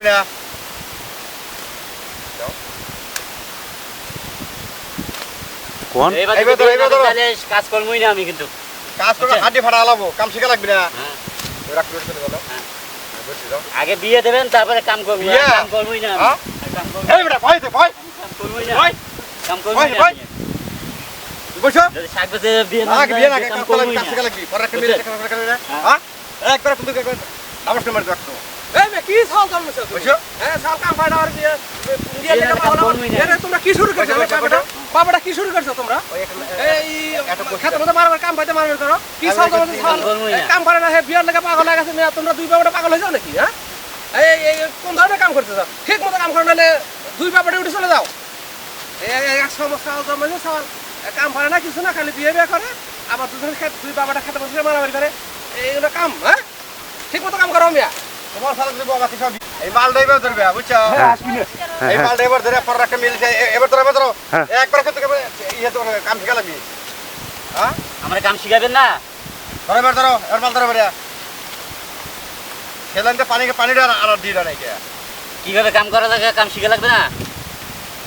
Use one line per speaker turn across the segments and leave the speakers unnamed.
না
কোন
এইবার ধরো
তাহলে কাজ করবই না আমি কিন্তু
কাজ করে হাড্ডি ফাটা আলাবো কাম শিখা লাগবে না
হ্যাঁ
রাখতে চলে গেল
আগে বিয়ে দেবেন তারপরে কাম করবো
বিয়ে?
কাম করবই না আমি।
হ্যাঁ?
কাম করবো
এই বেটা ভয় ভয়
কাম করবই না
ভয়
কাম করবই
ভয়,
না
ভয়।
আমি।
বসো
যদি শাক বেচে বিয়ে না
আগে বিয়ে না
দেয়,
কাম
কাম
করলে
করবই
কাজ
না।
শিখা লাগবে পরে একটা মেয়ে শিখা লাগবে হ্যাঁ একবার তুমি নমস্কার মার রাখতো
এই মে কি সাল করছো তুমি
বুঝছো?
হ্যাঁ সাল কাম ফাড়া আর দিয়ে দিয়ে
বিয়ে না
লেখা
কাম
পাগল
করবই না।
এরে তোমরা কি শুরু করছো
বসো, বসো,
বাবাটা বাবাটা কি শুরু করছো তোমরা
ওই একটা
এই
একটা বসে
খেতে মধ্যে মারবার কাম পাইতে মারবার করো কি
আমি
সাল
বলছি,
করছো সাল
কাম করবোই না।
কাম করে না হে বিয়ার লেখা পাগল হয়ে গেছে মেয়ে তোমরা দুই বাবাটা পাগল হয়ে যাও নাকি হ্যাঁ এই কোন ধরনের কাম করতেছো ঠিক মতো কাম করো নাহলে দুই বাবাটা উঠে চলে যাও এই এক সমস্যা জমাইলে সাল কাম পারে না কিছু না খালি বিয়ে বিয়ে করে আবার দুজন দুই বাবাটা খেতে বসে মারামারি করে এইগুলো কাম হ্যাঁ ঠিক মতো কাম করো মিয়া
তোমার সারা দিব বাকি সব এই মাল ড্রাইভার ধরবে বুঝছো এই মাল ড্রাইভার ধরে পরে একটা মিলছে এবার ধরো
হ্যাঁ।
একবার করতে ইয়ে তো কাম শিখা লাগবে হ্যাঁ
আমার কাম শিখাবেন না
ধরো এবার ধরো এবার মাল ধরো বেরিয়া সেলাইনতে পানিটা আর দিয়ে দেয় নাকি
কিভাবে কাম করা লাগে কাম শিখা লাগবে না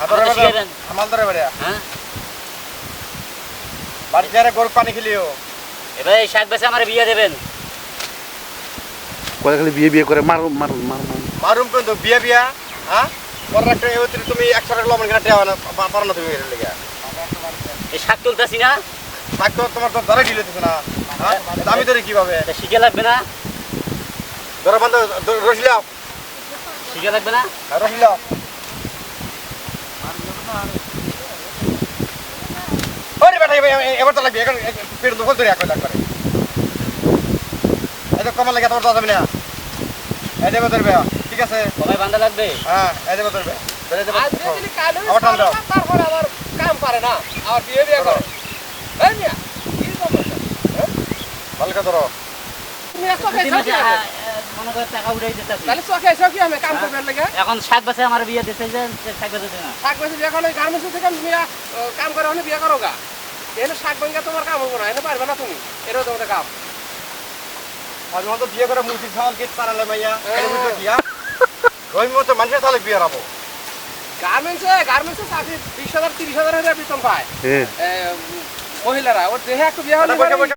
ধরো
আমাকে
এবার
শিখাবেন।
মাল ধরো বেরিয়া
হ্যাঁ
বাড়ি যারে গরু পানি খেলিও
এবার এই শাক বেচে আমার বিয়ে দেবেন
করে খালি বিয়ে বিয়ে করে মার মার মার মার।
মারুম কিন্তু বিয়া বিয়া হ্যাঁ পরে একটা তুমি 100 টাকা লবণ কিনা টেওয়া না পারো না তুমি এর লেগে
এই শাক তুলতেছি না
থাকতো তোমার তো ধরে দিলে না হ্যাঁ আমি ধরে কিভাবে
এটা শিখে লাগবে না
ধরো বন্ধ রসিলাও
শিখে লাগবে না
রসিলাও ওরে বেটা এবার তো লাগবে এখন পেট দখল ধরে একবার লাগবে এই তো কমাল লাগে তোমার দাদা না এই দেবে ধরবে ঠিক আছে
সবাই বান্ধা লাগবে
হ্যাঁ এই দেবে ধরবে ধরে দেবে
আজ যদি কাল
আবার টান দাও।
তারপরে আবার কাম পারে না আবার বিয়ে বিয়ে করে এই মিয়া কি সমস্যা
ভালো করে ধরো
তুমি এত
প্রতি
খাইছো
মাসে,
কি
মনে করে টাকা উঠাই দিতেছি
তাহলে চোখে এসো কি আমি কাম করবার লাগে
এখন শাক বেচে আমার বিয়ে দিতে যে শাক বেচে না
শাক বেশি বিয়ে করলে গার্মেন্টস থেকে তুমি কাম করে হলে বিয়ে করো গা এনে শাক ভাঙ্গা তোমার কাম হবে না এনে পারবে না তুমি এরও তোমাদের কাম
আজ মতো বিয়ে করে মুসির সাল কে তারালে মাইয়া এই মুতো দিয়া ওই মতো মানুষের সালে বিয়ে রাবো
গার্মেন্টসে চাকরি 20,000 30,000 বেতন পায়
হ্যাঁ
মহিলারা ওর দেহে একটু বিয়ে হলে
বসে বসে